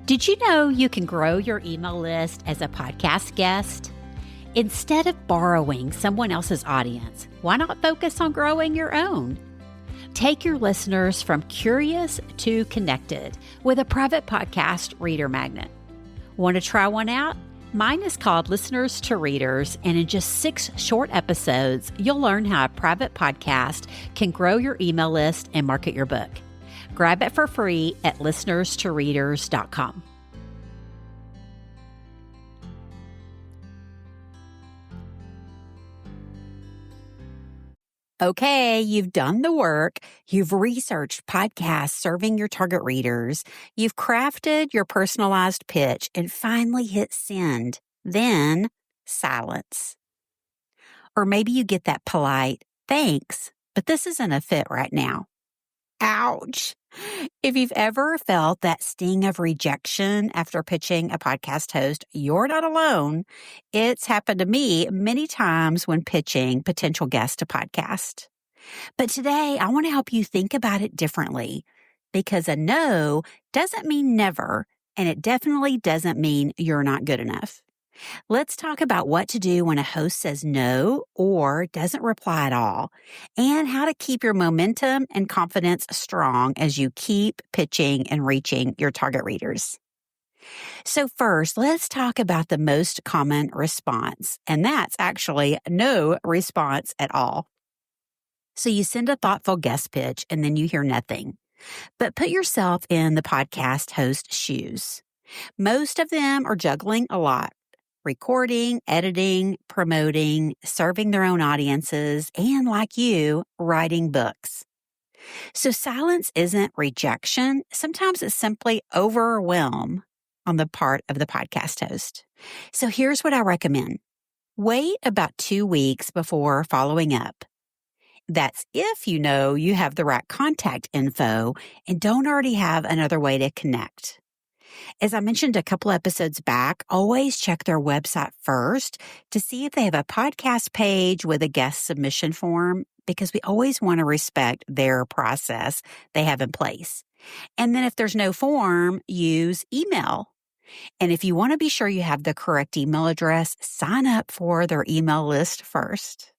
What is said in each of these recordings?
Did you know you can grow your email list as a podcast guest? Instead of borrowing someone else's audience, why not focus on growing your own? Take your listeners from curious to connected with a private podcast reader magnet. Want to try one out? Mine is called Listeners to Readers, and in just 6 short episodes, you'll learn how a private podcast can grow your email list and market your book. Grab it for free at listenerstoreaders.com. Okay, you've done the work. You've researched podcasts serving your target readers. You've crafted your personalized pitch and finally hit send. Then silence. Or maybe you get that polite, thanks, but this isn't a fit right now. Ouch. If you've ever felt that sting of rejection after pitching a podcast host, you're not alone. It's happened to me many times when pitching potential guests to podcast. But today, I want to help you think about it differently, because a no doesn't mean never, and it definitely doesn't mean you're not good enough. Let's talk about what to do when a host says no or doesn't reply at all, and how to keep your momentum and confidence strong as you keep pitching and reaching your target readers. So first, let's talk about the most common response, and that's actually no response at all. So you send a thoughtful guest pitch and then you hear nothing. But put yourself in the podcast host's shoes. Most of them are juggling a lot. Recording, editing, promoting, serving their own audiences, and like you, writing books. So silence isn't rejection. Sometimes it's simply overwhelm on the part of the podcast host. So here's what I recommend. Wait about 2 weeks before following up. That's if you know you have the right contact info and don't already have another way to connect. As I mentioned a couple episodes back, always check their website first to see if they have a podcast page with a guest submission form, because we always want to respect their process they have in place. And then if there's no form, use email. And if you want to be sure you have the correct email address, sign up for their email list first.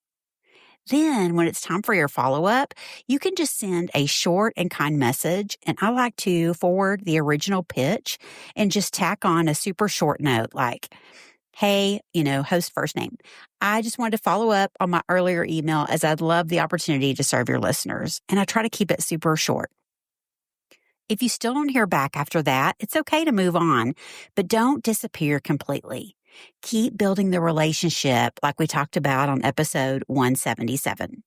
Then when it's time for your follow-up, you can just send a short and kind message. And I like to forward the original pitch and just tack on a super short note like, hey, host first name. I just wanted to follow up on my earlier email as I'd love the opportunity to serve your listeners. And I try to keep it super short. If you still don't hear back after that, it's okay to move on, but don't disappear completely. Keep building the relationship like we talked about on episode 177.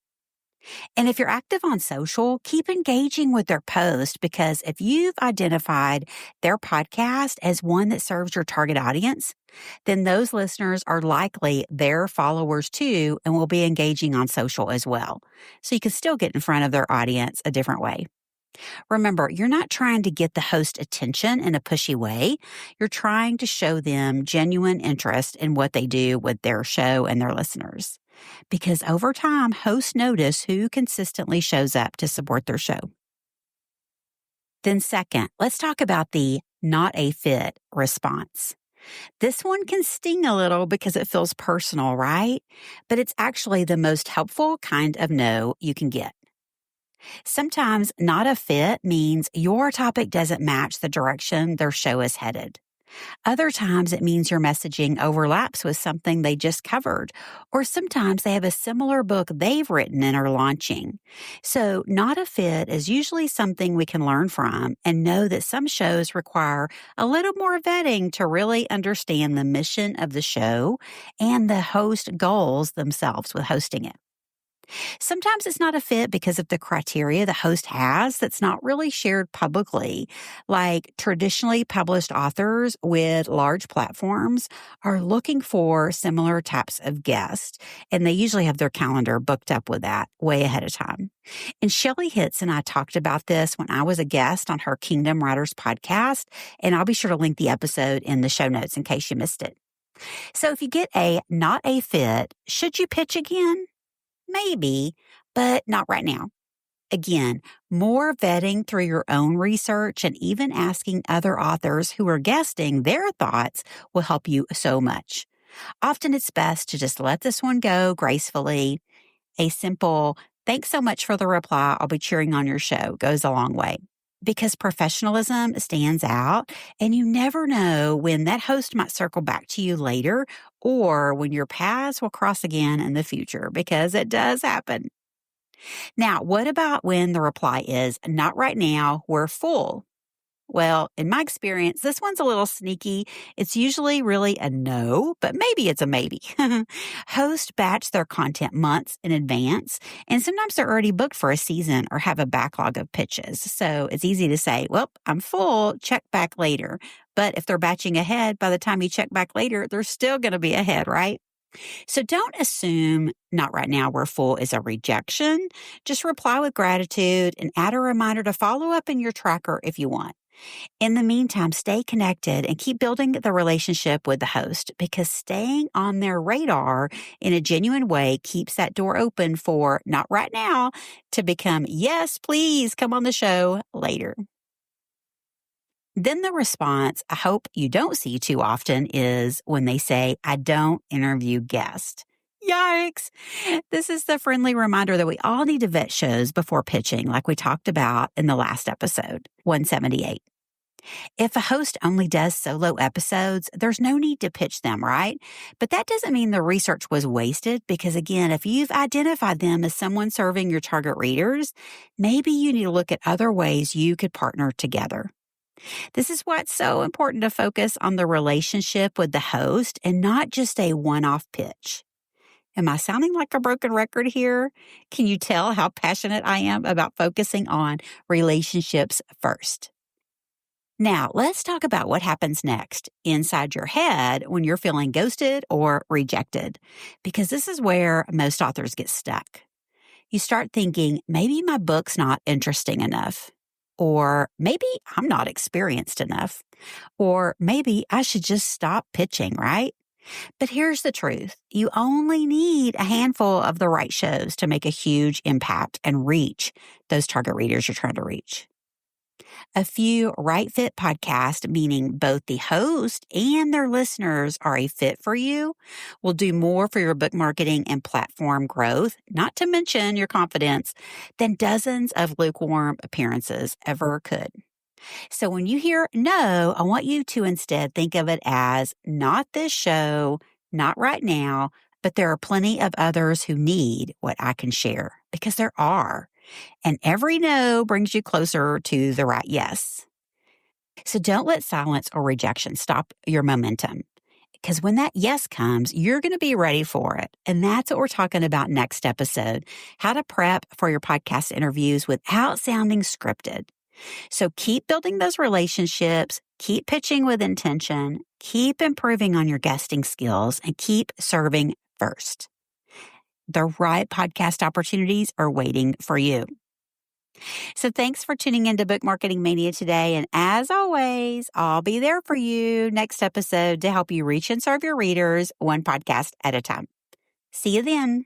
And if you're active on social, keep engaging with their post, because if you've identified their podcast as one that serves your target audience, then those listeners are likely their followers too and will be engaging on social as well. So you can still get in front of their audience a different way. Remember, you're not trying to get the host attention in a pushy way. You're trying to show them genuine interest in what they do with their show and their listeners. Because over time, hosts notice who consistently shows up to support their show. Then second, let's talk about the not a fit response. This one can sting a little because it feels personal, right? But it's actually the most helpful kind of no you can get. Sometimes not a fit means your topic doesn't match the direction their show is headed. Other times it means your messaging overlaps with something they just covered, or sometimes they have a similar book they've written and are launching. So not a fit is usually something we can learn from and know that some shows require a little more vetting to really understand the mission of the show and the host goals themselves with hosting it. Sometimes it's not a fit because of the criteria the host has that's not really shared publicly. Like traditionally published authors with large platforms are looking for similar types of guests, and they usually have their calendar booked up with that way ahead of time. And Shelley Hitz and I talked about this when I was a guest on her Kingdom Writers podcast, and I'll be sure to link the episode in the show notes in case you missed it. So if you get a not a fit, should you pitch again? Maybe, but not right now. Again, more vetting through your own research and even asking other authors who are guesting their thoughts will help you so much. Often it's best to just let this one go gracefully. A simple, "Thanks so much for the reply. I'll be cheering on your show," goes a long way. Because professionalism stands out, and you never know when that host might circle back to you later or when your paths will cross again in the future, because it does happen. Now, what about when the reply is, "Not right now, we're full"? Well, in my experience, this one's a little sneaky. It's usually really a no, but maybe it's a maybe. Hosts batch their content months in advance, and sometimes they're already booked for a season or have a backlog of pitches. So it's easy to say, "Well, I'm full, check back later." But if they're batching ahead, by the time you check back later, they're still going to be ahead, right? So don't assume "not right now, we're full" is a rejection. Just reply with gratitude and add a reminder to follow up in your tracker if you want. In the meantime, stay connected and keep building the relationship with the host, because staying on their radar in a genuine way keeps that door open for "not right now" to become "yes, please come on the show" later. Then the response I hope you don't see too often is when they say, "I don't interview guests." Yikes. This is the friendly reminder that we all need to vet shows before pitching, like we talked about in the last episode, 178. If a host only does solo episodes, there's no need to pitch them, right? But that doesn't mean the research was wasted, because again, if you've identified them as someone serving your target readers, maybe you need to look at other ways you could partner together. This is why it's so important to focus on the relationship with the host and not just a one-off pitch. Am I sounding like a broken record here? Can you tell how passionate I am about focusing on relationships first? Now, let's talk about what happens next inside your head when you're feeling ghosted or rejected, because this is where most authors get stuck. You start thinking, maybe my book's not interesting enough, or maybe I'm not experienced enough, or maybe I should just stop pitching, right? But here's the truth. You only need a handful of the right shows to make a huge impact and reach those target readers you're trying to reach. A few right fit podcasts, meaning both the host and their listeners are a fit for you, will do more for your book marketing and platform growth, not to mention your confidence, than dozens of lukewarm appearances ever could. So when you hear no, I want you to instead think of it as not this show, not right now, but there are plenty of others who need what I can share, because there are. And every no brings you closer to the right yes. So don't let silence or rejection stop your momentum, because when that yes comes, you're going to be ready for it. And that's what we're talking about next episode, how to prep for your podcast interviews without sounding scripted. So keep building those relationships, keep pitching with intention, keep improving on your guesting skills, and keep serving first. The right podcast opportunities are waiting for you. So thanks for tuning into Book Marketing Mania today. And as always, I'll be there for you next episode to help you reach and serve your readers one podcast at a time. See you then.